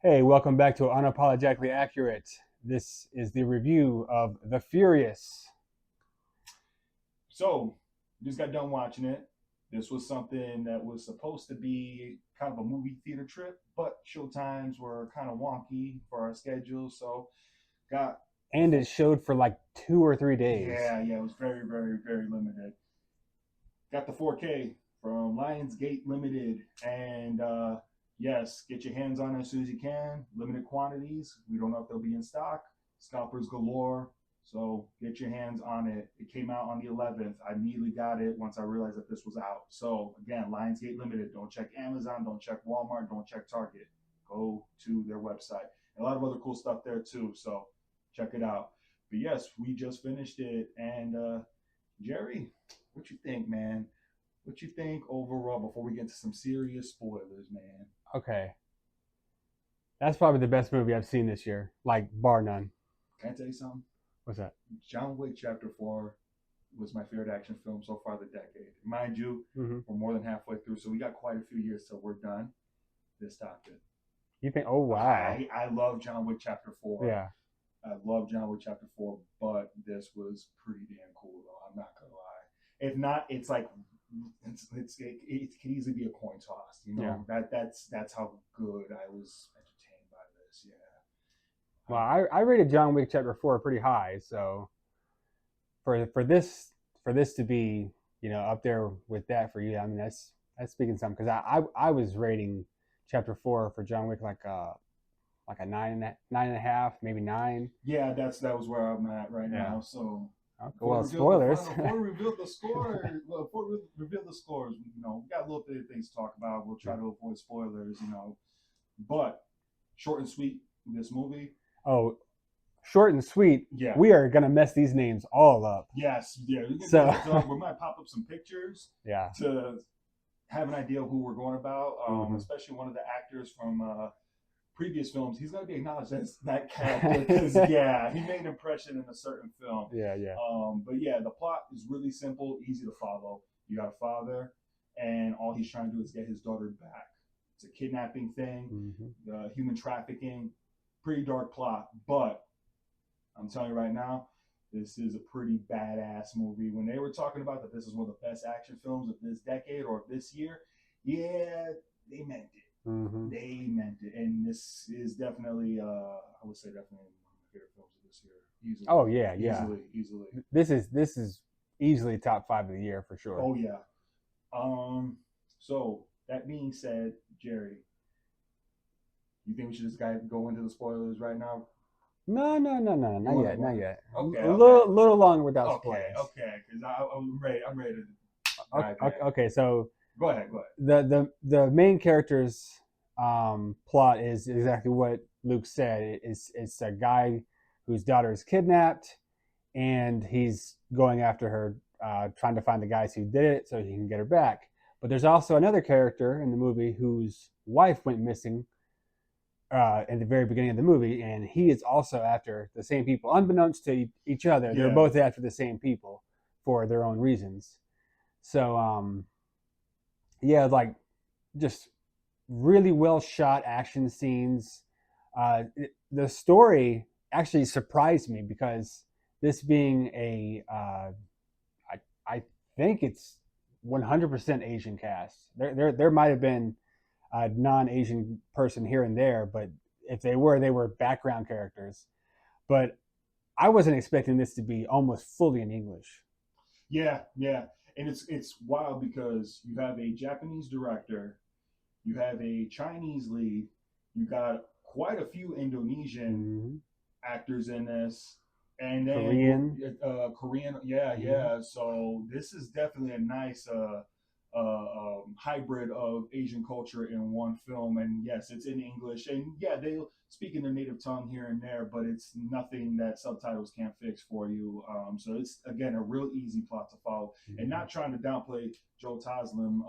Hey, welcome back to Unapologetically Accurate. This is the review of The Furious. So, just got done watching it. This was something that was supposed to be kind of a movie theater trip, but show times were kind of wonky for our schedule. So, got the And it showed for like 2 or 3 days. yeah, it was very, very, very limited. Got the 4K from Lionsgate Limited, and yes, get your hands on it as soon as you can. Limited quantities. We don't know if they'll be in stock. Scalpers galore. So get your hands on it. It came out on the 11th. I immediately got it once I realized that this was out. So again, Lionsgate Limited. Don't check Amazon. Don't check Walmart. Don't check Target. Go to their website. And a lot of other cool stuff there too. So check it out. But yes, we just finished it. And Jerry, what you think, man? What you think overall before we get into some serious spoilers, man? Okay, that's probably the best movie I've seen this year, like bar none. Can I tell you something? What's that? John Wick Chapter 4 was my favorite action film so far the decade. Mind you, Mm-hmm. we're more than halfway through, so we got quite a few years till we're done. This topped it. You think? Oh wow. I love John Wick Chapter 4. Yeah. I love John Wick Chapter 4, but this was pretty damn cool, though. I'm not going to lie. If not, it's like it could easily be a coin toss. You Yeah. know that's how good I was entertained by this. Yeah. Well, I rated John Wick Chapter 4 pretty high, so for this to be up there with that for you, I mean that's speaking something because I was rating Chapter 4 for John Wick like a nine and a half, maybe nine. Yeah, that was where I'm at right Yeah. now. So Okay. before Well, we reveal the spoilers. final, before we reveal the score, well, before we reveal the scores, we got a little bit of things to talk about. We'll try to avoid spoilers. But short and sweet. This movie, Oh, short and sweet. yeah, We are gonna mess these names all up. yes, yeah. So We might pop up some pictures yeah. to have an idea of who we're going about. Mm-hmm. Especially one of the actors from previous films. He's going to be acknowledged as that character because yeah, he made an impression in a certain film. Yeah, yeah. But yeah, the plot is really simple, easy to follow. You got a father, and all he's trying to do is get his daughter back. It's a kidnapping thing, human trafficking, pretty dark plot. But I'm telling you right now, this is a pretty badass movie. When they were talking about that this is one of the best action films of this decade or of this year, yeah, they meant it. Mm-hmm. They meant it, and this is definitely, I would say, definitely one of my favorite films of this year. Easily. Oh yeah, yeah. Easily. This is easily top 5 of the year for sure. Oh yeah. So that being said, Jerry, you think we should just go into the spoilers right now? No, no, no, no, not yet, not yet. Okay, A okay. little longer without Okay, spoilers. okay, because I'm ready. I'm ready to Okay, dive in. okay, so Go ahead. the main character's plot is exactly what Luke said. It's a guy whose daughter is kidnapped, and he's going after her, trying to find the guys who did it so he can get her back. But there's also another character in the movie whose wife went missing in the very beginning of the movie, and he is also after the same people, unbeknownst to each other. They're Yeah. both after the same people for their own reasons. So, yeah, like just really well shot action scenes. The story actually surprised me because this being I think it's 100% Asian cast. There might have been a non-Asian person here and there, but if they were background characters. But I wasn't expecting this to be almost fully in English. Yeah, yeah, and it's wild because you have a Japanese director, you have a Chinese lead, you got quite a few Indonesian Mm-hmm. actors in this, and then Korean. Korean. Yeah, Mm-hmm. yeah. So this is definitely a nice hybrid of Asian culture in one film. And yes, it's in English, and yeah, they speak in their native tongue here and there, but it's nothing that subtitles can't fix for you. So it's again a real easy plot to follow, and not trying to downplay Joe Taslim,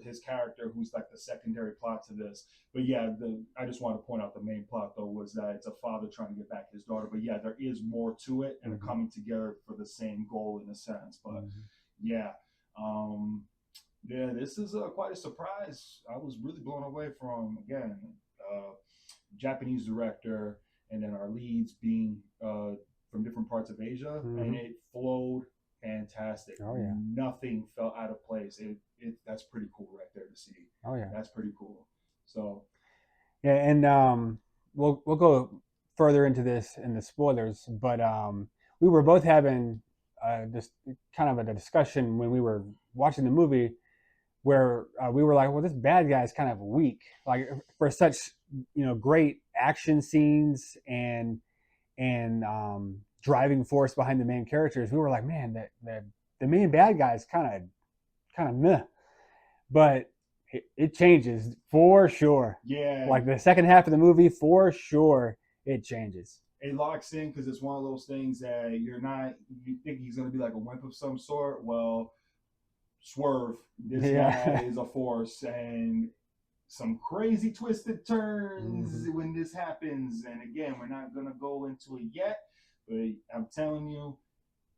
his character, who's like the secondary plot to this. But yeah, I just want to point out the main plot though was that it's a father trying to get back his daughter. But yeah, there is more to it, and they're coming together for the same goal in a sense. But yeah, yeah, this is quite a surprise. I was really blown away from again. Japanese director, and then our leads being from different parts of Asia, and it flowed fantastic. Oh yeah. Nothing felt out of place. That's pretty cool right there to see. Oh yeah. That's pretty cool. So yeah, and we'll go further into this in the spoilers, but we were both having this kind of a discussion when we were watching the movie where we were like, well, this bad guy is kind of weak, like for such great action scenes and driving force behind the main characters. We were like, man, the main bad guy is kind of meh, but it changes for sure. yeah, Like the second half of the movie, for sure, it changes. it locks in because it's one of those things that you think he's going to be like a wimp of some sort. Well, swerve, this guy is a force, and some crazy twisted turns when this happens. And again, we're not going to go into it yet, but I'm telling you,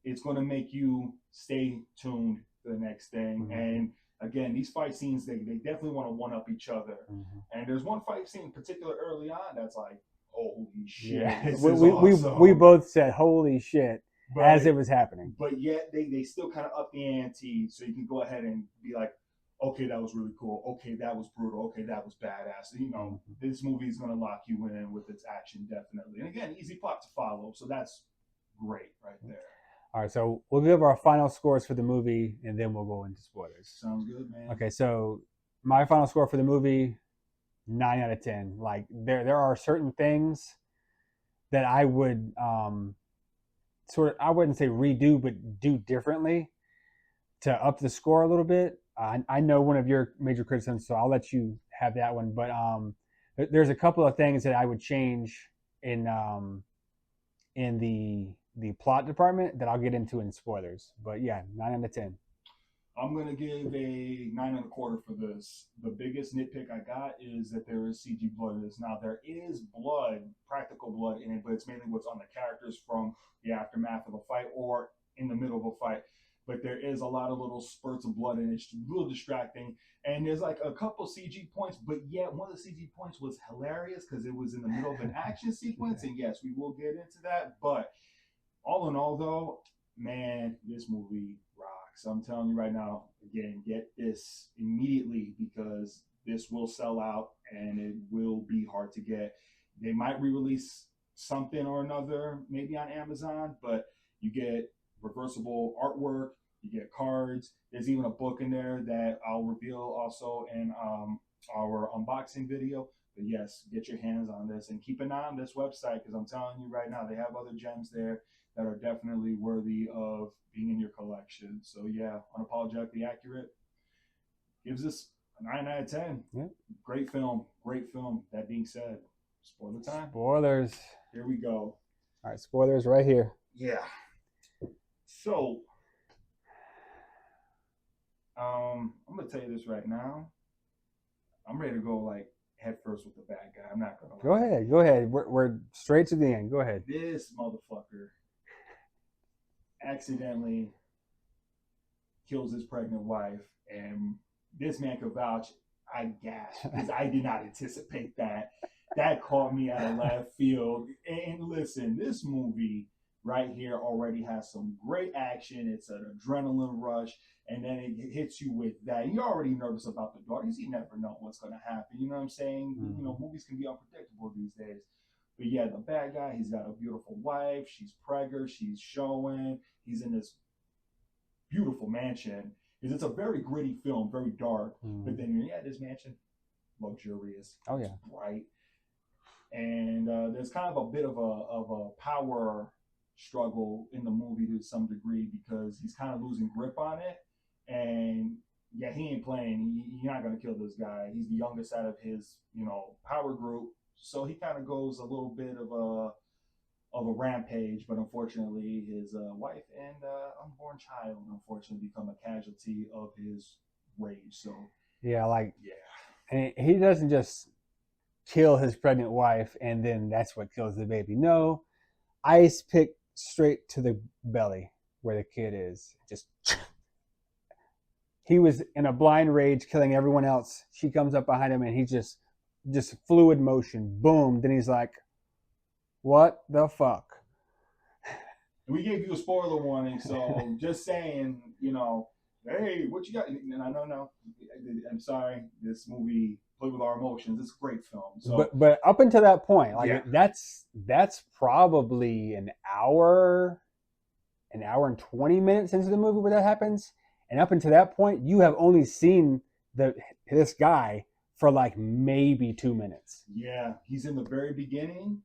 it's going to make you stay tuned to the next thing. And again, these fight scenes, they definitely want to one up each other. And there's one fight scene in particular early on that's like, holy shit. Yeah. This we, is we, awesome. we both said, holy shit, but, as it was happening. But yet they still kind of up the ante, so you can go ahead and be like, okay, that was really cool. Okay, that was brutal. Okay, that was badass. This movie is going to lock you in with its action, definitely. And again, easy plot to follow. So that's great right there. All right, so we'll give our final scores for the movie, and then we'll go into spoilers. Sounds good, man. Okay, so my final score for the movie, 9 out of 10. Like there are certain things that I would I wouldn't say redo, but do differently to up the score a little bit. I know one of your major criticisms, so I'll let you have that one. But there's a couple of things that I would change in the plot department that I'll get into in spoilers. But yeah, 9 out of 10. I'm going to give a 9.25 for this. The biggest nitpick I got is that there is CG blood in this. Now, there is blood, practical blood in it, but it's mainly what's on the characters from the aftermath of a fight or in the middle of a fight. But there is a lot of little spurts of blood, and it's a little distracting. And there's like a couple CG points, but yet one of the CG points was hilarious because it was in the middle of an action sequence. And yes, we will get into that. But all in all, though, man, this movie rocks. I'm telling you right now, again, get this immediately because this will sell out and it will be hard to get. They might re-release something or another, maybe on Amazon, but you get reversible artwork, you get cards. There's even a book in there that I'll reveal also in our unboxing video. But yes, get your hands on this and keep an eye on this website because I'm telling you right now, they have other gems there that are definitely worthy of being in your collection. So yeah, unapologetically accurate. Gives us a 9 out of 10. Yeah. Great film. Great film. That being said, spoiler time. Spoilers. Here we go. All right, spoilers right here. Yeah. So, I'm gonna tell you this right now. I'm ready to go like head first with the bad guy. I'm not gonna. Go ahead. We're straight to the end. Go ahead. This motherfucker accidentally kills his pregnant wife, and this man could vouch. I gasped because I did not anticipate that. That caught me out of left field. And listen, this movie right here already has some great action. It's an adrenaline rush, and then it hits you with that. You're already nervous about the daughters. You never know what's going to happen. You know what I'm saying? Movies can be unpredictable these days. But yeah, the bad guy, he's got a beautiful wife. She's preggers. She's showing. He's in this beautiful mansion. Because it's a very gritty film, very dark. But then, yeah, this mansion, luxurious. Oh, yeah. It's bright. And there's kind of a bit of a power struggle in the movie to some degree because he's kind of losing grip on it. And yeah, he ain't playing. He's not going to kill this guy. He's the youngest out of his, power group. So he kind of goes a little bit of a rampage, but unfortunately his wife and unborn child unfortunately become a casualty of his rage. So yeah, and he doesn't just kill his pregnant wife and then that's what kills the baby. No, ice pick straight to the belly where the kid is. Just he was in a blind rage killing everyone else. She comes up behind him and he just just fluid motion. Boom. Then he's like, what the fuck? We gave you a spoiler warning, so just saying, hey, what you got? And I don't know. I'm sorry, this movie played with our emotions. It's a great film. So But up until that point, like yeah, that's probably an hour and 20 minutes into the movie where that happens. And up until that point, you have only seen this guy for like maybe 2 minutes. yeah, he's in the very beginning,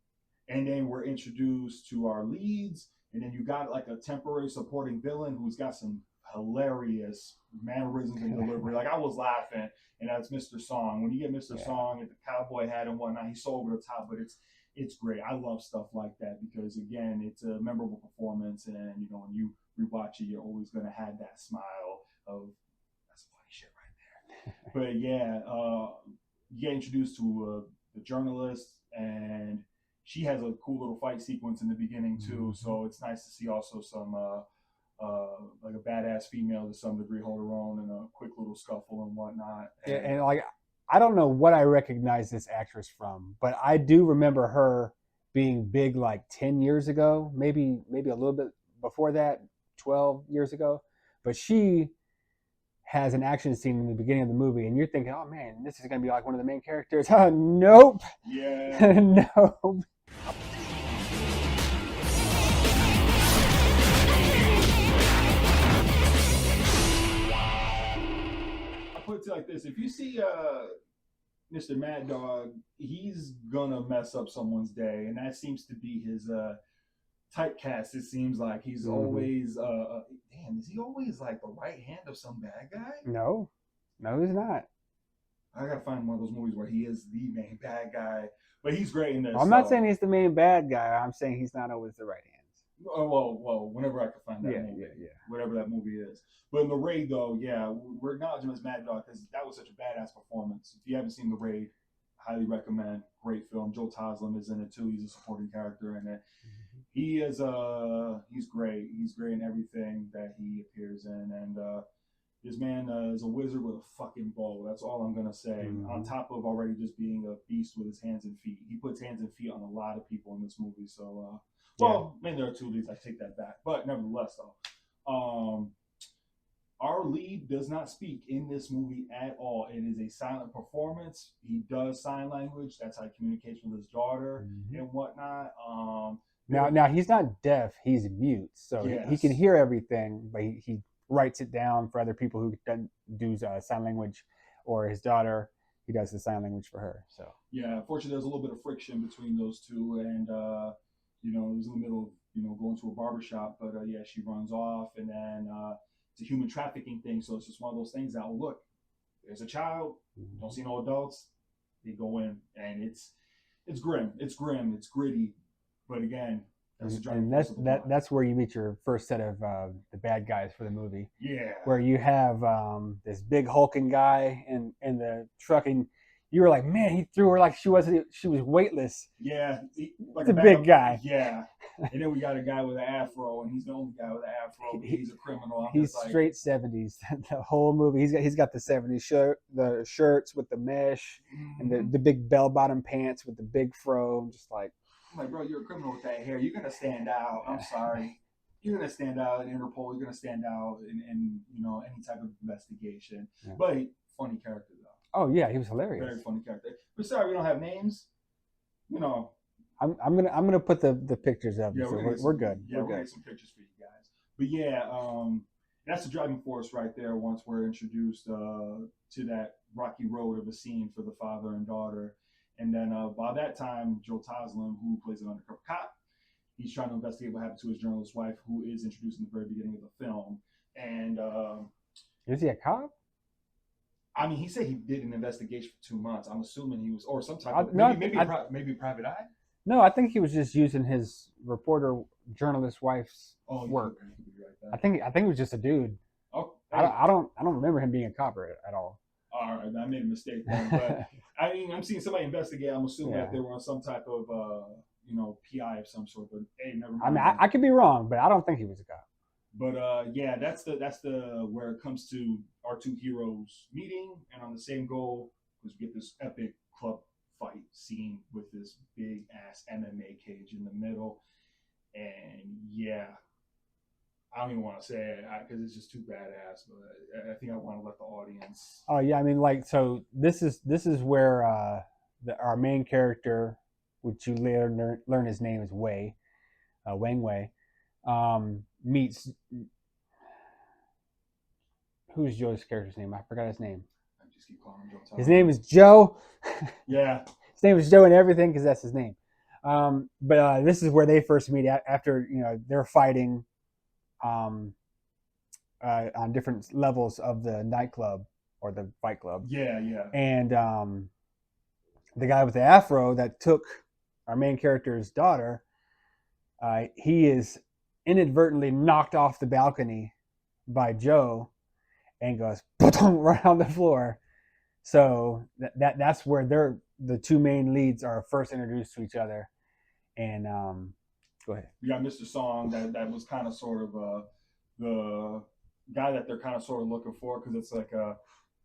and then we're introduced to our leads, and then you got like a temporary supporting villain who's got some hilarious mannerisms and delivery. Like I was laughing, and that's Mr. Song. When you get Mr. Yeah. Song and the cowboy hat and whatnot, he's so over the top, but it's great. I love stuff like that because again, it's a memorable performance, and when you rewatch it, you're always gonna have that smile of that's funny shit right there. But yeah, you get introduced to the journalist, and she has a cool little fight sequence in the beginning too. So it's nice to see also some like a badass female to some degree hold her own in a quick little scuffle and whatnot. And like, I don't know what I recognize this actress from, but I do remember her being big like 10 years ago, maybe a little bit before that, 12 years ago. But she has an action scene in the beginning of the movie, and you're thinking, oh man, this is going to be like one of the main characters. Nope. Yeah. Nope. I put it like this: if you see Mr. Mad Dog, he's gonna mess up someone's day, and that seems to be his typecast. It seems like he's always damn, is he always like the right hand of some bad guy? No, he's not. I gotta find one of those movies where he is the main bad guy, but he's great in this. I'm not saying he's the main bad guy. I'm saying he's not always the right hand. Well, whenever I can find that movie, yeah, whatever that movie is. But in The Raid, though, yeah, we're acknowledging him as Mad Dog because that was such a badass performance. If you haven't seen The Raid, highly recommend. Great film. Joe Taslim is in it too. He's a supporting character in it. He is he's great. He's great in everything that he appears in, and this man is a wizard with a fucking bow. That's all I'm gonna say. On top of already just being a beast with his hands and feet, he puts hands and feet on a lot of people in this movie. So, well, maybe there are two leads. I take that back, but nevertheless, though, our lead does not speak in this movie at all. It is a silent performance. He does sign language. That's how he communicates with his daughter and whatnot. Now he's not deaf. He's mute, so he can hear everything, but he writes it down for other people who do sign language, or his daughter. He does the sign language for her. So yeah, unfortunately, there's a little bit of friction between those two, and it was in the middle of going to a barbershop, but yeah, she runs off, and then it's a human trafficking thing. So it's just one of those things that, oh, look, there's a child, don't see no adults, they go in, and it's grim, it's gritty, but again, that's where you meet your first set of the bad guys for the movie. Yeah, where you have this big hulking guy in the truck, and you were like, man, he threw her like she was weightless. Yeah, like a big guy. Yeah, and then we got a guy with an afro, and he's the only guy with an afro. He's a criminal. He's straight 70s. The whole movie, he's got the 70s shirt, the shirts with the mesh, and the big bell bottom pants with the big fro. I'm just like, I'm like, bro, you're a criminal with that hair. You're gonna stand out. I'm sorry. You're gonna stand out in Interpol. You're gonna stand out in any type of investigation. Yeah. But funny character though. Oh yeah, he was hilarious. Very funny character. But sorry, we don't have names. I'm gonna put the pictures up. Yeah, so we're good. Yeah, we're gonna get some pictures for you guys. But yeah, that's the driving force right there. Once we're introduced to that rocky road of a scene for the father and daughter. And then by that time, Joe Taslim, who plays an undercover cop, he's trying to investigate what happened to his journalist wife, who is introduced in the very beginning of the film. And is he a cop? I mean, he said he did an investigation for 2 months. I'm assuming he was, or some type of maybe private eye. No, I think he was just using his reporter journalist wife's work. I think it was just a dude. Oh, hey. I don't remember him being a cop at all. All right, I made a mistake then. But I mean, I'm seeing somebody investigate. I'm assuming that they were on some type of PI of some sort. But hey, never mind. I mean, I could be wrong, but I don't think he was a cop. But yeah, that's the where it comes to our two heroes meeting and on the same goal, because we get this epic club fight scene with this big ass MMA cage in the middle. And yeah, I don't even want to say it because it's just too badass. But I think I want to let the audience. Oh yeah, I mean, like, so this is where our main character, which you later learn his name is Wei, Wang Wei, meets, who's Joe's character's name? I forgot his name. I just keep calling him Joe. His name is Joe. Yeah. His name is Joe and everything because that's his name. But this is where they first meet after they're fighting on different levels of the nightclub or the fight club. Yeah, yeah. And the guy with the afro that took our main character's daughter, he is inadvertently knocked off the balcony by Joe and goes right on the floor. So that's where the two main leads are first introduced to each other. And go ahead. You got Mr. Song that was kind of sort of the guy that they're kind of sort of looking for, because it's like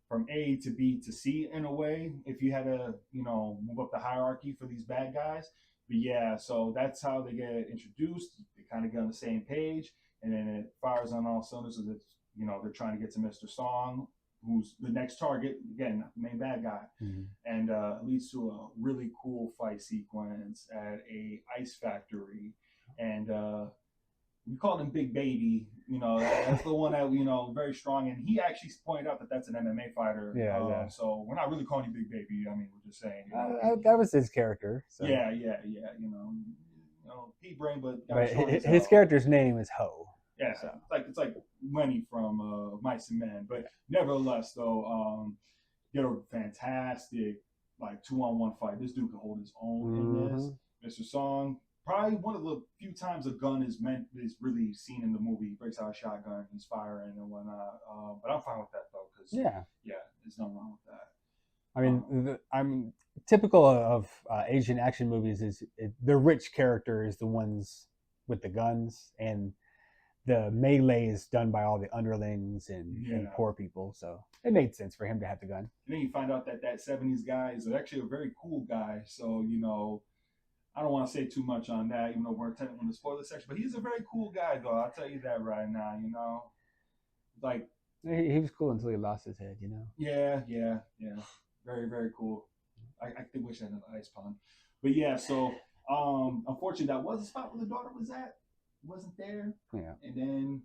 from A to B to C in a way, if you had to move up the hierarchy for these bad guys. But yeah, so that's how they get introduced. They kind of get on the same page, and then it fires on all cylinders. So it's they're trying to get to Mr. Song, who's the next target, again, not the main bad guy. Mm-hmm. And it leads to a really cool fight sequence at a ice factory. And we called him Big Baby. That's the one that very strong. And he actually pointed out that that's an MMA fighter. Yeah. So we're not really calling you Big Baby. I mean, we're just saying. That was his character. So. Yeah. Pea brain, but his character's name is Ho. Yeah, so. It's like Lenny from Mice and Men, but nevertheless, though, get a fantastic 2-on-1 fight. This dude can hold his own in this. Mr. Song, probably one of the few times a gun is really seen in the movie. He breaks out a shotgun, he's firing and whatnot. But I'm fine with that though, because there's nothing wrong with that. I mean, typical of Asian action movies is the rich character is the ones with the guns, and the melee is done by all the underlings and poor people. So it made sense for him to have the gun. And then you find out that 70s guy is actually a very cool guy. So, I don't want to say too much on that, even though we're technically in the spoiler section. But he's a very cool guy, though. I'll tell you that right now, Like, he was cool until he lost his head, Yeah. Very, very cool. I wish I had an ice pond. But yeah, so unfortunately, that was the spot where the daughter was at. Wasn't there. Yeah. And then,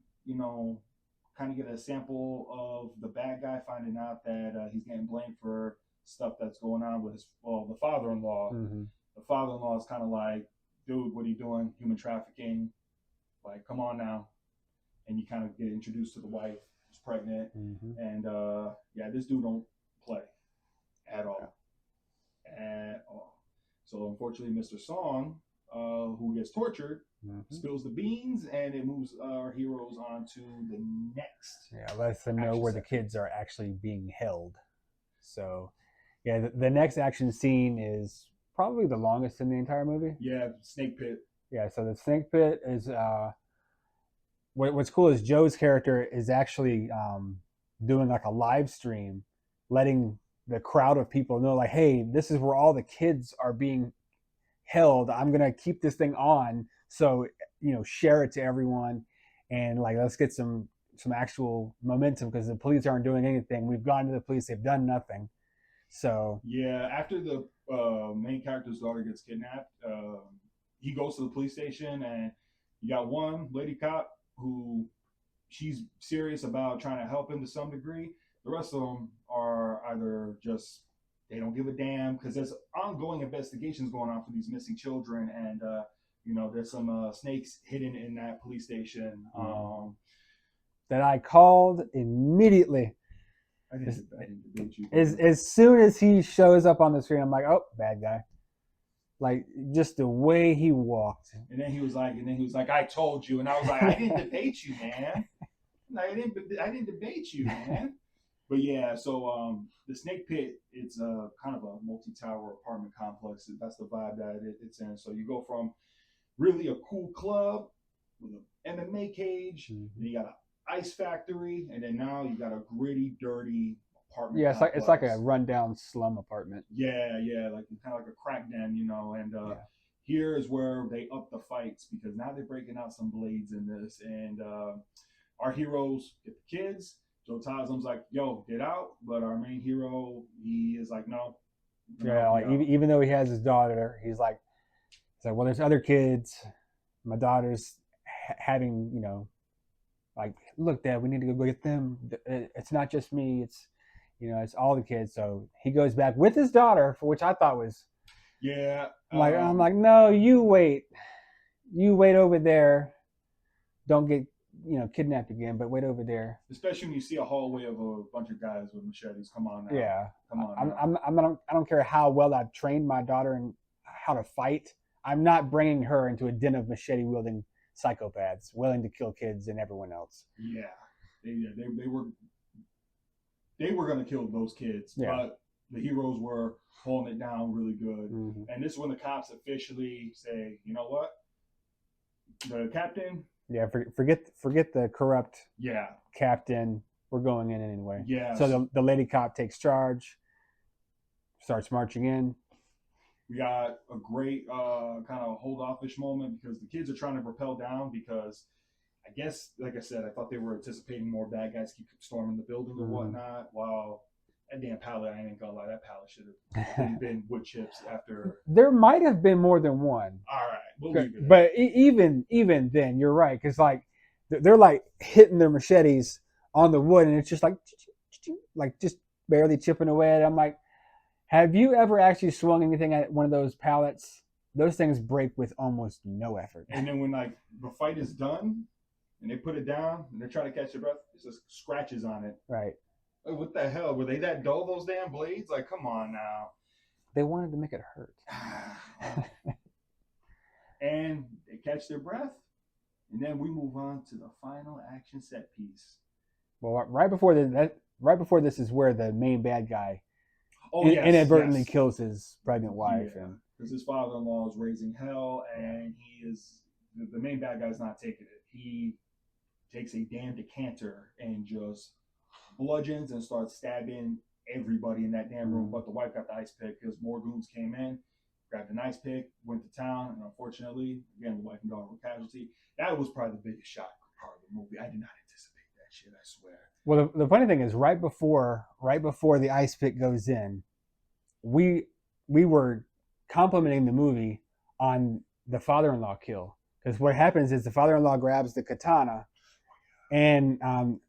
kind of get a sample of the bad guy finding out that he's getting blamed for stuff that's going on with the father-in-law. Mm-hmm. The father-in-law is kind of like, dude, what are you doing? Human trafficking. Like, come on now. And you kind of get introduced to the wife who's pregnant. Mm-hmm. And this dude don't play at all. At all. So unfortunately, Mr. Song, who gets tortured, spills the beans, and it moves our heroes on to the next. Yeah, lets them know where the kids are actually being held. So, yeah, the next action scene is probably the longest in the entire movie. Yeah, snake pit. Yeah, so the snake pit is what's cool is Joe's character is actually doing like a live stream, letting the crowd of people know, like, hey, this is where all the kids are being held. I'm gonna keep this thing on, so share it to everyone, and let's get some actual momentum, because the police aren't doing anything. We've gone to the police, they've done nothing. So yeah, after the main character's daughter gets kidnapped, he goes to the police station, and you got one lady cop who she's serious about trying to help him to some degree. The rest of them are either just they don't give a damn, because there's ongoing investigations going on for these missing children, and there's some snakes hidden in that police station. That I called immediately. I didn't debate you. As soon as he shows up on the screen, I'm like, oh, bad guy. Like, just the way he walked. And then he was like, I told you. And I was like, I didn't debate you, man. I didn't debate you, man. But yeah, so the snake pit, it's kind of a multi-tower apartment complex. That's the vibe that it's in. So you go from really a cool club with an MMA cage, then you got an ice factory, and then now you got a gritty, dirty apartment Yeah, it's like a complex. rundown slum apartment. Yeah, yeah, like kind of like a crack den, you know. And Yeah. here is where they up the fights because now they're breaking out some blades in this, and our heroes get the kids. Joe Taslim's like, "Yo, get out!" But our main hero, he is like, "No, I'm gonna Yeah, help like you out." even though he has his daughter, he's like, well, there's other kids. My daughter's having, like, look, Dad, we need to go get them. It's not just me. It's all the kids. So he goes back with his daughter, for which I thought was Yeah, I'm like, no, you wait over there. Don't get kidnapped again, but wait over there. especially when you see a hallway of a bunch of guys with machetes. Come on now, Yeah, come on now. I don't care how well I've trained my daughter in how to fight. I'm not bringing her into a den of machete wielding psychopaths willing to kill kids and everyone else. Yeah, they were gonna kill those kids, Yeah. but the heroes were holding it down really good. Mm-hmm. And this is when the cops officially say, you know what, the captain. Yeah, forget the corrupt Yeah, captain. We're going in anyway. yeah. So the lady cop takes charge, starts marching in. We got a great kind of hold offish moment because the kids are trying to rappel down because I guess, like I said, I thought they were anticipating more bad guys keep storming the building or whatnot. While that damn pallet, I ain't gonna lie, that pallet should have been wood chips after. There might have been more than one. All right, we'll leave it. But even then, you're right, because like they're like hitting their machetes on the wood, and it's just like just barely chipping away at it. I'm like, have you ever actually swung anything at one of those pallets? Those things break with almost no effort. And then when like the fight is done and they put it down and they're trying to catch their breath, it's just scratches on it. Right. Like, what the hell? Were they that dull, those damn blades? Like, come on now. They wanted to make it hurt. And they catch their breath. And then we move on to the final action set piece. Well, right before this is where the main bad guy inadvertently kills his pregnant wife. Yeah, because his father-in-law is raising hell, and he is the main bad guy's not taking it. He takes a damn decanter and just bludgeons and starts stabbing everybody in that damn room. But the wife got the ice pick because more goons came in, grabbed an ice pick, went to town, and unfortunately, again, the wife and daughter were casualty. That was probably the biggest shock part of the movie. I did not anticipate that shit, I swear. Well, the funny thing is, right before the ice pick goes in, we were complimenting the movie on the father-in-law kill, because what happens is the father-in-law grabs the katana, and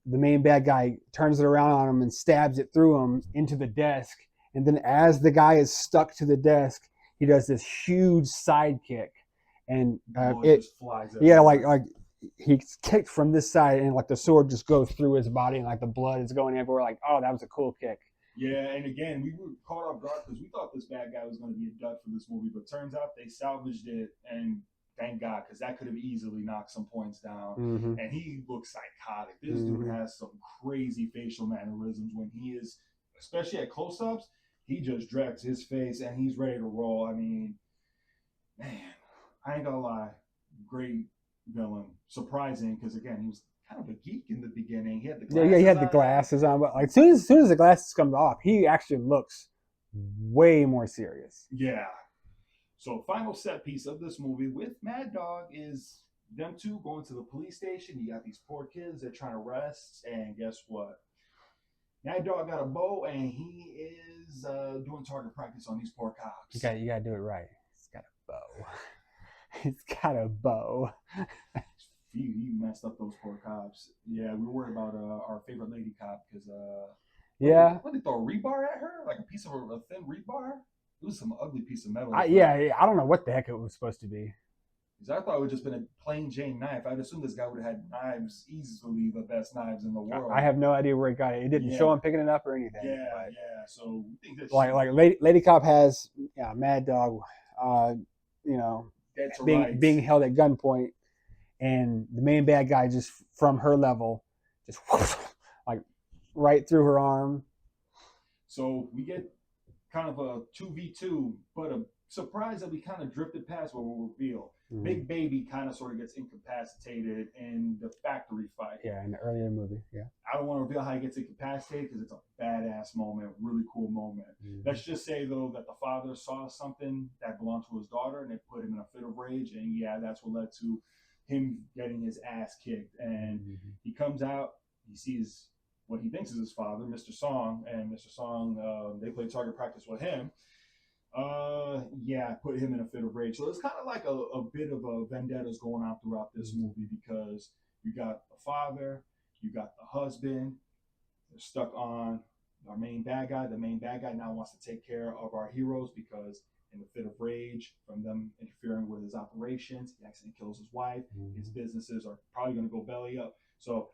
the main bad guy turns it around on him and stabs it through him into the desk, and then as the guy is stuck to the desk, he does this huge side kick, and it just flies everywhere. Yeah, like he's kicked from this side, and like the sword just goes through his body, and like the blood is going everywhere. Like, oh, that was a cool kick. Yeah, and again, we were caught off guard because we thought this bad guy was going to be a dud for this movie, but turns out they salvaged it, and thank God, because that could have easily knocked some points down. Mm-hmm. And he looks psychotic. This dude has some crazy facial mannerisms when he is, especially at close-ups, he just drags his face, and he's ready to roll. I mean, man, I ain't gonna lie, great villain. Surprising, because again, he was kind of a geek in the beginning. He had the glasses he had the glasses on, but like as soon as the glasses come off, he actually looks way more serious. Yeah. So final set piece of this movie with Mad Dog is them two going to the police station. You got these poor kids, they're trying to rest, and guess what? Mad Dog got a bow, and he is doing target practice on these poor cops. You gotta do it right. He's got a bow. He's got a bow. He messed up those poor cops. Yeah, we were worried about our favorite lady cop because what, they throw a rebar at her, like a piece of a thin rebar. It was some ugly piece of metal. I don't know what the heck it was supposed to be. Because I thought it would just been a plain Jane knife. I'd assume this guy would have had knives, easily the best knives in the world. I have no idea where he got it. It didn't show him picking it up or anything. Yeah. So we think that like Lady Cop has Mad Dog, being held at gunpoint, and the main bad guy just from her level, just like right through her arm. So we get kind of a 2v2, but a surprised that we kind of drifted past what we'll reveal. Mhm. Big Baby kind of sort of gets incapacitated in the factory fight. Yeah, in the earlier movie. Yeah. I don't want to reveal how he gets incapacitated because it's a badass moment, really cool moment. Mhm. Let's just say though that the father saw something that belonged to his daughter and it put him in a fit of rage, and yeah, that's what led to him getting his ass kicked. And he comes out, he sees what he thinks is his father, Mr. Song, and Mr. Song, they play target practice with him. Yeah, put him in a fit of rage. So it's kind of like a bit of a vendettas going on throughout this movie because you got the father, you got the husband, they're stuck on our main bad guy. The main bad guy now wants to take care of our heroes because in the fit of rage from them interfering with his operations, he accidentally kills his wife. His businesses are probably going to go belly up. So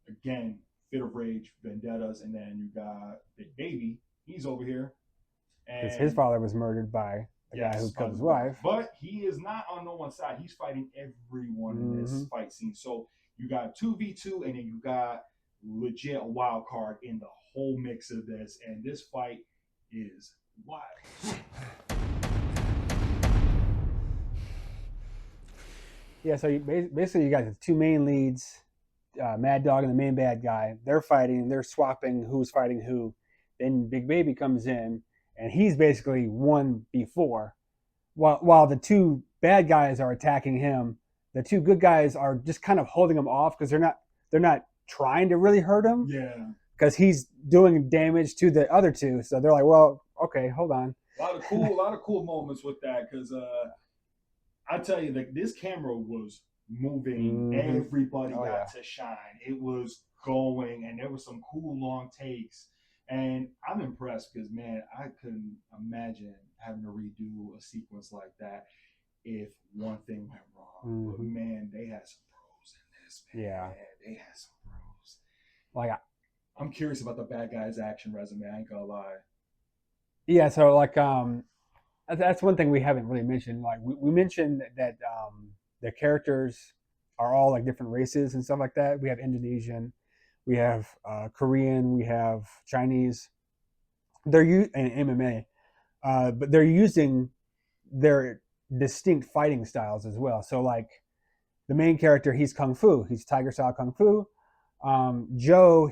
again, fit of rage, vendettas, and then you got Big Baby. He's over here. Because his father was murdered by the guy who killed his wife. But he is not on no one side. He's fighting everyone in this fight scene. So you got 2v2, and then you got legit a wild card in the whole mix of this. And this fight is wild. Yeah, so basically you got the two main leads, Mad Dog and the main bad guy. They're fighting. They're swapping who's fighting who. Then Big Baby comes in, and he's basically won before. While the two bad guys are attacking him, the two good guys are just kind of holding him off because they're not trying to really hurt him. Yeah. Because he's doing damage to the other two, so they're like, "Well, okay, hold on." A lot of cool moments with that because I tell you, like this camera was moving. Everybody got to shine. It was going, and there was some cool long takes. And I'm impressed because man, I couldn't imagine having to redo a sequence like that if one thing went wrong. But man, they had some pros in this. Man. Yeah, they had some pros. Like I'm curious about the bad guy's action resume. I ain't gonna lie. Yeah, so like that's one thing we haven't really mentioned. Like we mentioned that the characters are all like different races and stuff like that. We have Indonesian, we have Korean, we have Chinese. They're and MMA, but they're using their distinct fighting styles as well. So like the main character, he's kung fu. He's tiger style kung fu. Joe,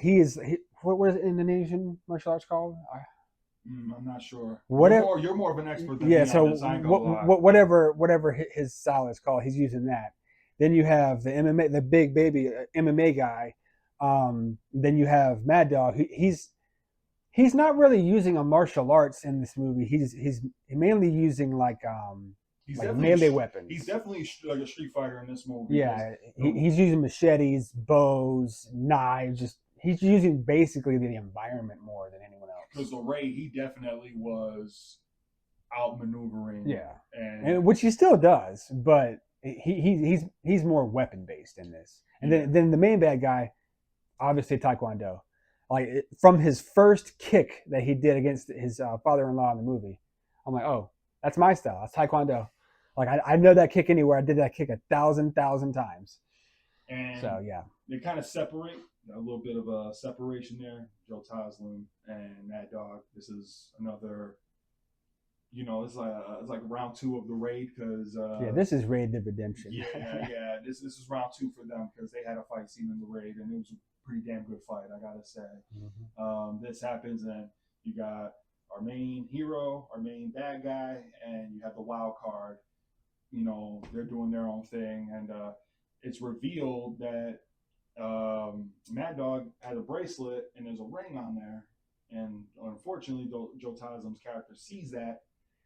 what is Indonesian martial arts called? I'm not sure. Whatever, you're more of an expert than yeah. me So on this. I ain't gonna lie. whatever his style is called, he's using that. Then you have the MMA, the Big Baby MMA guy. Then you have Mad Dog. He's not really using a martial arts in this movie. He's mainly using like melee weapons. He's definitely like a street fighter in this movie. Yeah, he's using machetes, bows, knives. Just he's using basically the environment more than anyone else. Because the Ray, he definitely was outmaneuvering. Yeah, and which he still does, but he's more weapon based in this. And then the main bad guy, obviously Taekwondo. Like from his first kick that he did against his father-in-law in the movie, I'm like, oh, that's my style. That's Taekwondo. Like I know that kick anywhere. I did that kick 1,000 times. And so yeah, they kind of separate. A little bit of a separation there. Joe Taslim and Mad Dog. This is another. It's like round 2 of the raid because this is Raid the Redemption. yeah. This is round 2 for them because they had a fight scene in the raid and it was a pretty damn good fight, I gotta say. This happens and you got our main hero, our main bad guy, and you have the wild card. They're doing their own thing, and it's revealed that Mad Dog has a bracelet and there's a ring on there, and unfortunately, Joe Taslim's character sees that,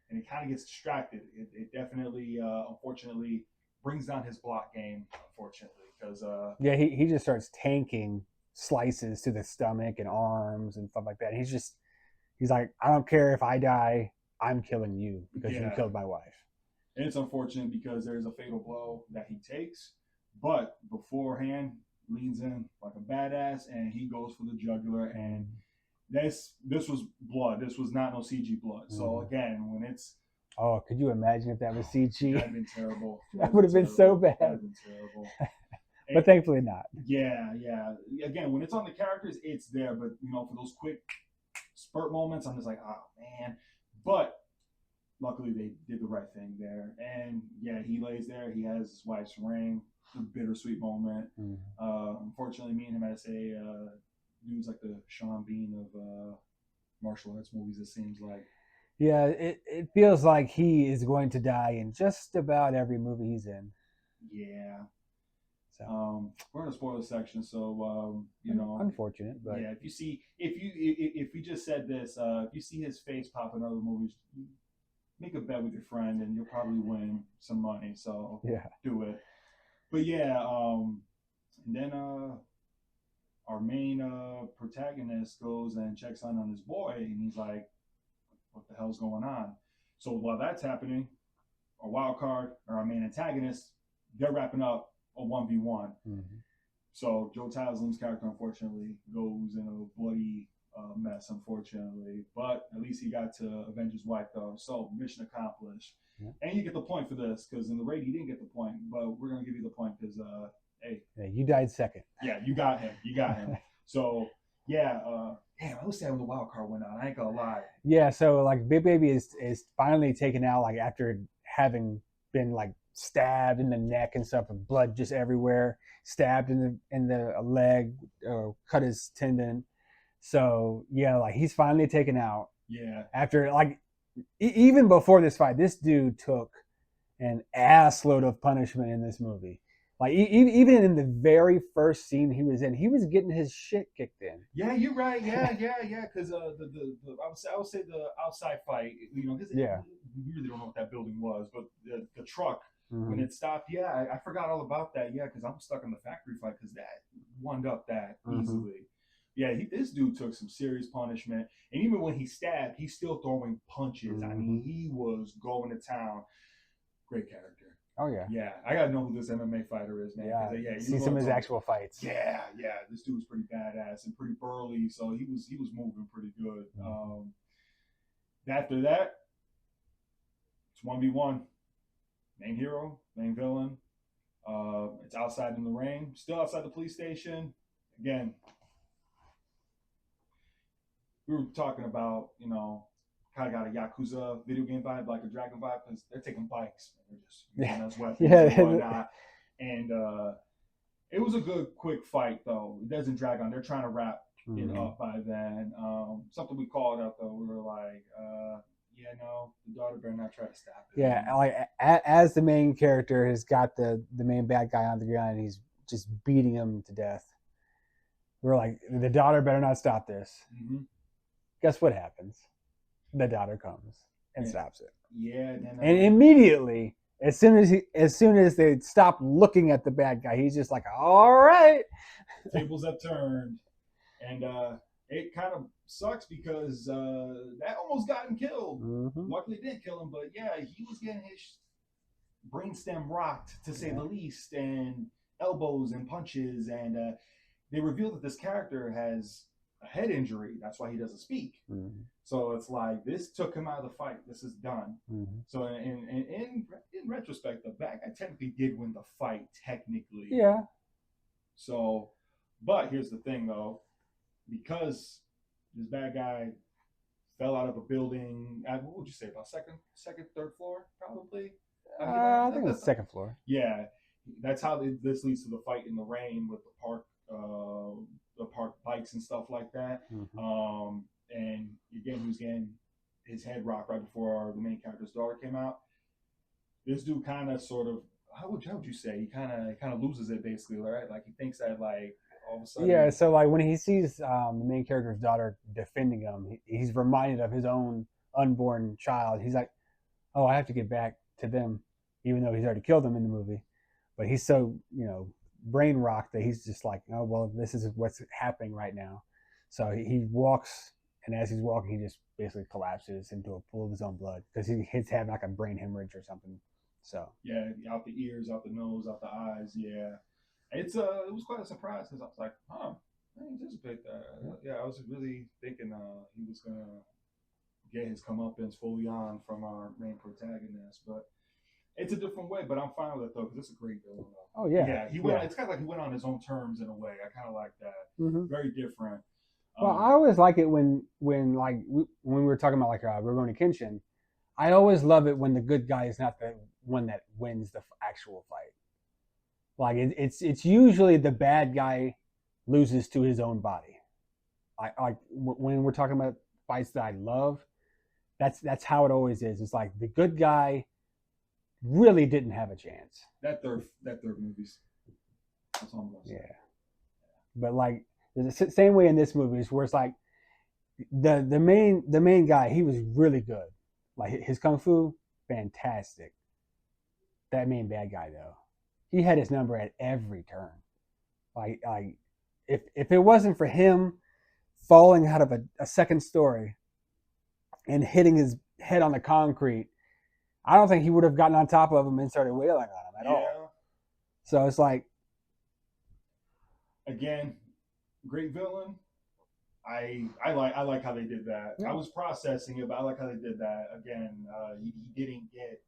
and he kind of gets distracted. It definitely, unfortunately, brings down his block game. Unfortunately, because he just starts tanking slices to the stomach and arms and stuff like that. He's like, I don't care if I die, I'm killing you because you killed my wife. And it's unfortunate because there's a fatal blow that he takes, but beforehand leans in like a badass and he goes for the jugular, and this was blood. This was not no CG blood. So again, when it's could you imagine if that was CG? That'd been terrible. That would have been so bad. That'd been terrible. But thankfully not. Yeah. Again, when it's on the characters, it's there. But for those quick spurt moments, I'm just like, oh man. But luckily they did the right thing there. And yeah, he lays there. He has his wife's ring. A bittersweet moment. Unfortunately, me and him had to say, dudes like the Sean Bean of martial arts movies. It seems like. Yeah, it feels like he is going to die in just about every movie he's in. Yeah. So we're in the spoiler section, so unfortunate, but yeah. If you just said this, if you see his face pop in other movies, make a bet with your friend, and you'll probably win some money. So yeah, do it. But yeah, and then our main protagonist goes and checks on his boy, and he's like, "What the hell's going on?" So while that's happening, our wild card or our main antagonist, they're wrapping up a 1v1. So Joe Taslim's character, unfortunately, goes in a bloody mess, unfortunately. But at least he got to avenge his wife, though. So mission accomplished. Yeah. And you get the point for this, because in the raid, you didn't get the point. But we're going to give you the point because, hey. Yeah, you died second. Yeah, you got him. You got him. So, yeah. Damn, I was sad when the wild card went out. I ain't going to lie. Yeah, so, like, Big Baby is finally taken out, like, after having been, like, stabbed in the neck and stuff, and blood just everywhere, stabbed in the leg, cut his tendon. So yeah, like he's finally taken out. Yeah. After like even before this fight, this dude took an ass load of punishment in this movie. Like even in the very first scene he was in, he was getting his shit kicked in. Yeah, you're right. Yeah. Because I would say the outside fight, because we really don't know what that building was, but the truck. When it stopped, yeah, I forgot all about that. Yeah, because I'm stuck in the factory fight because that wound up that easily. Yeah, this dude took some serious punishment, and even when he stabbed, he's still throwing punches. I mean, he was going to town. Great character. Oh yeah. Yeah, I gotta know who this MMA fighter is, man. Yeah, see some of his actual fights. Yeah, this dude's pretty badass and pretty burly, so he was moving pretty good. After that, it's 1v1. Main hero, main villain. It's outside in the rain, still outside the police station. Again, we were talking about, kind of got a Yakuza video game vibe, like a Dragon vibe, because they're taking bikes and they're just using as weapons and whatnot. And it was a good, quick fight, though. It doesn't drag on. They're trying to wrap it up by then. Something we called out, though, we were like, yeah, no, the daughter better not try to stop it. Yeah, like as the main character has got the main bad guy on the ground and he's just beating him to death. We're like, the daughter better not stop this. Guess what happens? The daughter comes and stops it. Yeah, and immediately, as soon as they stop looking at the bad guy, he's just like, all right. Tables have turned, and it kind of sucks because that almost got him killed. Luckily, it didn't kill him, but yeah, he was getting his brainstem rocked, to say the least, and elbows and punches. And they revealed that this character has a head injury. That's why he doesn't speak. So it's like, this took him out of the fight. This is done. So in retrospect, the bad guy technically did win the fight, technically. Yeah. So, but here's the thing, though. Because this bad guy fell out of a building at, what would you say, about second, third floor, probably? I think it's second floor. Yeah, that's how this leads to the fight in the rain with the park bikes and stuff like that. And again, he was getting his head rocked right before the main character's daughter came out. This dude kind of sort of, how would you say, he kind of loses it, basically, right? Like, he thinks that, like, all of a sudden. Yeah, so like when he sees the main character's daughter defending him, he's reminded of his own unborn child. He's like, oh, I have to get back to them, even though he's already killed them in the movie. But he's so, brain rocked that he's just like, oh, well, this is what's happening right now. So he walks, and as he's walking, he just basically collapses into a pool of his own blood because he's having like a brain hemorrhage or something. So yeah, out the ears, out the nose, out the eyes. Yeah. It was quite a surprise because I was like, I didn't anticipate that. Yeah, I was really thinking he was gonna get his comeuppance fully on from our main protagonist, but it's a different way. But I'm fine with it though, because it's a great villain. Oh yeah, yeah. He went. It's kind of like he went on his own terms in a way. I kind of like that. Very different. Well, I always like it when we were talking about like Rurouni Kenshin. I always love it when the good guy is not the one that wins the actual fight. Like it's usually the bad guy loses to his own body. Like when we're talking about fights that I love, that's how it always is. It's like the good guy really didn't have a chance. That third movie's that's all I'm gonna say. Yeah, but like the same way in this movie is where it's like the main guy, he was really good. Like his kung fu, fantastic. That main bad guy though, he had his number at every turn. Like if it wasn't for him falling out of a second story and hitting his head on the concrete, I don't think he would have gotten on top of him and started wailing on him at all. Yeah. So it's like, Again, great villain. I like how they did that. yeah. I was processing it, but I like how they did that. Again, he didn't get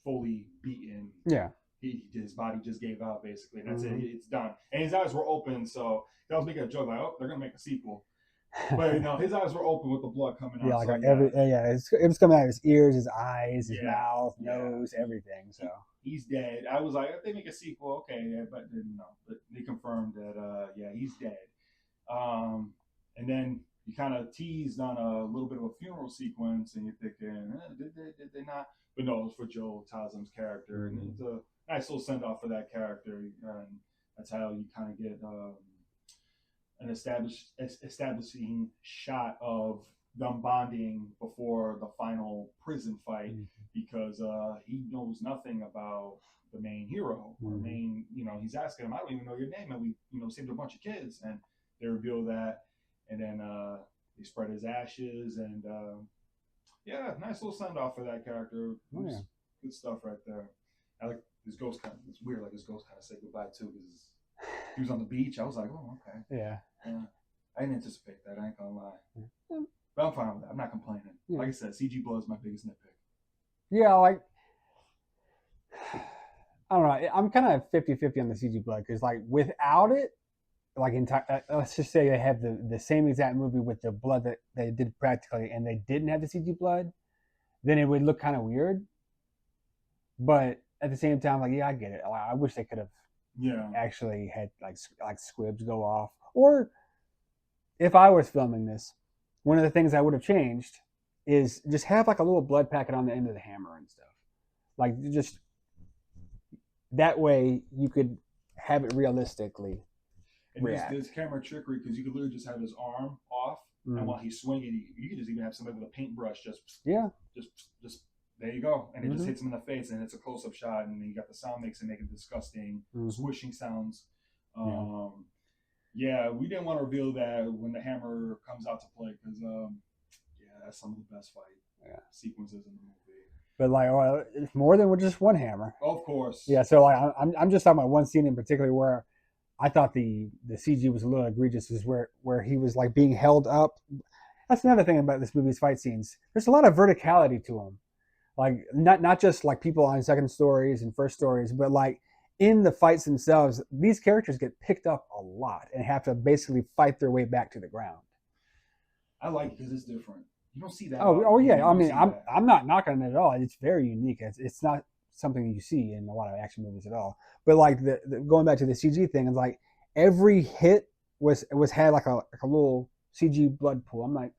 fully beaten. Yeah. His body just gave out basically. And that's Mhm. it. It's done. And his eyes were open, so I was making a joke like, oh, they're gonna make a sequel. But no, his eyes were open with the blood coming out. Yeah, like so, it was coming out of his ears, his eyes, his Yeah, mouth, yeah. nose, everything. So he's dead. I was like, if they make a sequel, okay, yeah, but no. But they confirmed that, yeah, he's dead. And then you kind of teased on a little bit of a funeral sequence, and you're thinking, did they not? But no, it was for Joe Taslim's character, and it's a nice little send off for that character, and that's how you kind of get an establishing shot of them bonding before the final prison fight, because he knows nothing about the main hero. Or main, he's asking him, I don't even know your name, and we saved a bunch of kids, and they reveal that, and then they spread his ashes, and yeah, nice little send off for that character. yeah. Good stuff right there. I like his ghost kind of. It's weird, like his ghost kind of said goodbye too, because he was on the beach. I was like, oh, okay. Yeah. I didn't anticipate that. I ain't gonna lie. But I'm fine with that. I'm not complaining. Yeah. Like I said, CG blood is my biggest nitpick. Yeah, like I don't know. I'm kind of 50-50 on the CG blood because, like, without it, like, let's just say they have the same exact movie with the blood that they did practically, and they didn't have the CG blood, then it would look kind of weird. But at the same time, like, yeah, I get it. I wish they could have actually had like squibs go off, or if I was filming this, one of the things I would have changed is just have like a little blood packet on the end of the hammer and stuff. Like just that way you could have it realistically. And there's camera trickery because you could literally just have his arm off, and while he's swinging, you could just even have somebody with a paintbrush just there you go, and it just hits him in the face, and it's a close-up shot, and then you got the sound mix and making disgusting swishing sounds. Yeah, we didn't want to reveal that when the hammer comes out to play because, yeah, that's some of the best fight sequences in the movie. But like, it's more than just one hammer. Of course. Yeah. So like, I'm just talking about one scene in particular where I thought the CG was a little egregious. Is where he was like being held up. That's another thing about this movie's fight scenes. There's a lot of verticality to them. Like not just like people on second stories and first stories, but like in the fights themselves, these characters get picked up a lot and have to basically fight their way back to the ground. I like it because it's different. You don't see that. Oh yeah. I mean, I'm not knocking it at all. It's very unique. It's not something you see in a lot of action movies at all. But like the going back to the CG thing, it's like every hit was had like a little CG blood pool. I'm like,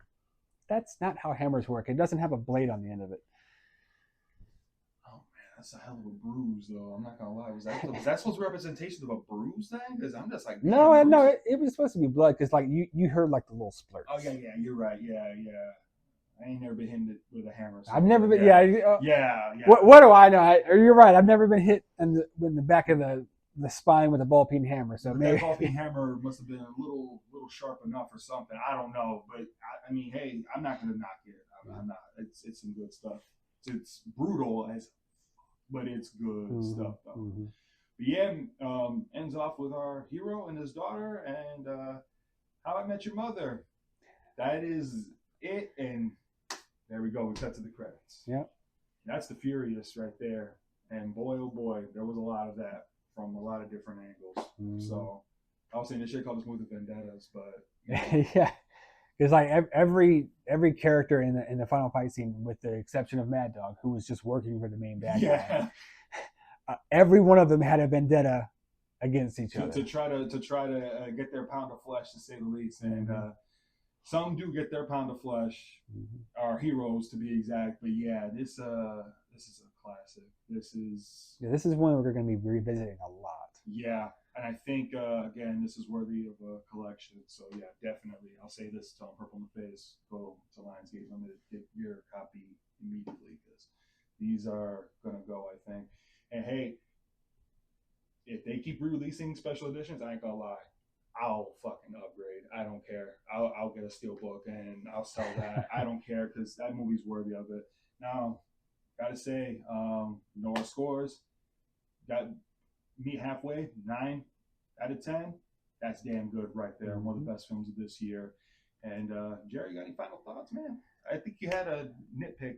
that's not how hammers work. It doesn't have a blade on the end of it. That's a hell of a bruise, though. I'm not gonna lie. Was that supposed to be representation of a bruise then? Because I'm just like, no, it was supposed to be blood because like you heard like the little splurts. Oh yeah, you're right. Yeah. I ain't never been hit with a hammer. So I've never been. Yeah. What do I know? You're right. I've never been hit in the back of the spine with a ball peen hammer. So maybe that ball peen hammer must have been a little sharp enough or something. I don't know, but I mean, hey, I'm not gonna knock it. I'm not. It's some good stuff. It's brutal but it's good stuff though. But yeah, ends off with our hero and his daughter and How I Met Your Mother. That is it, and there we go. We cut to the credits. Yep. That's the Furious right there, and boy oh boy, there was a lot of that from a lot of different angles. So I was saying they should call this movie Vendettas, but yeah, because like every every character in the final fight scene, with the exception of Mad Dog, who was just working for the main bad guy, Yeah. every one of them had a vendetta against each other. To try to get their pound of flesh, to say the least. And Mm-hmm. some do get their pound of flesh, our heroes to be exact. But yeah, this is a classic. This is one we're going to be revisiting a lot. Yeah, and I think again this is worthy of a collection. So yeah, definitely, I'll say this to Purple in the Face: go to Lionsgate Limited, get your copy immediately, because these are gonna go, I think. And hey, if they keep releasing special editions, I ain't gonna lie, I'll fucking upgrade. I don't care. I'll get a steelbook and I'll sell that. I don't care, because that movie's worthy of it. Now, gotta say, Nora scores. Got meet halfway, 9 out of 10. That's damn good right there. One of the best films of this year. And Jerry, you got any final thoughts, man? I think you had a nitpick.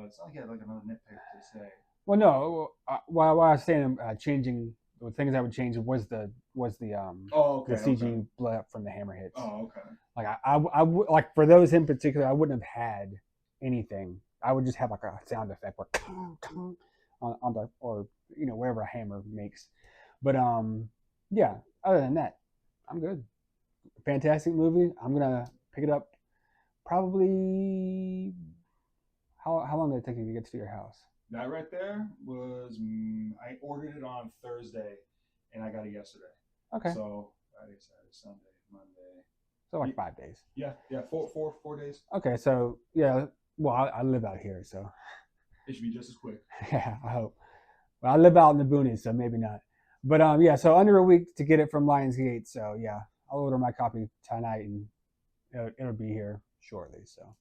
It's not like you had like another nitpick to say. Well, no. While I was saying changing the things I would change was the Oh, okay, the CG okay. blip from the hammer hits. Oh, okay. Like like for those in particular, I wouldn't have had anything. I would just have like a sound effect where on the, or wherever a hammer makes. But yeah. Other than that, I'm good. Fantastic movie. I'm gonna pick it up. Probably. How long did it take you to get to your house? That right there was I ordered it on Thursday, and I got it yesterday. Okay. So Friday, Saturday, Sunday, Monday. So like 5 days. Yeah, 4 days. Okay, so yeah. Well, I live out here, so It should be just as quick. yeah. I hope. Well, I live out in the boonies, so maybe not. But yeah. So under a week to get it from Lionsgate. So yeah, I'll order my copy tonight, and it'll be here shortly. So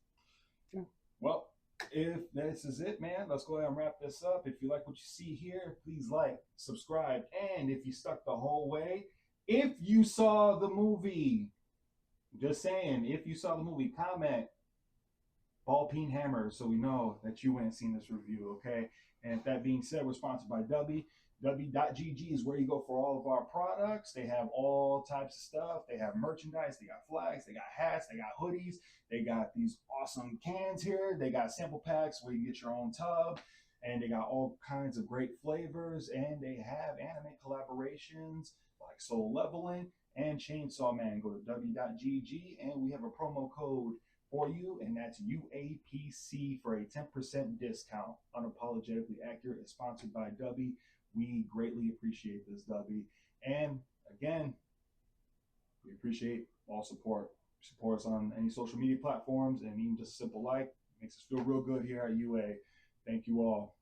yeah. Well, if this is it, man, let's go ahead and wrap this up. If you like what you see here, please like, subscribe, and if you stuck the whole way, if you saw the movie, just saying, if you saw the movie, comment ball peen hammer so we know that you went and seen this review, okay? And that being said, we're sponsored by Dubby. Dubby.gg is where you go for all of our products. They have all types of stuff. They have merchandise. They got flags. They got hats. They got hoodies. They got these awesome cans here. They got sample packs where you get your own tub. And they got all kinds of great flavors. And they have anime collaborations like Soul Leveling and Chainsaw Man. Go to Dubby.gg, and we have a promo code for you, and that's UAPC for a 10% discount. Unapologetically Accurate is sponsored by Dubby. We greatly appreciate this, Dubby. And again, we appreciate all support. Support us on any social media platforms, and even just a simple like makes us feel real good here at UA. Thank you all.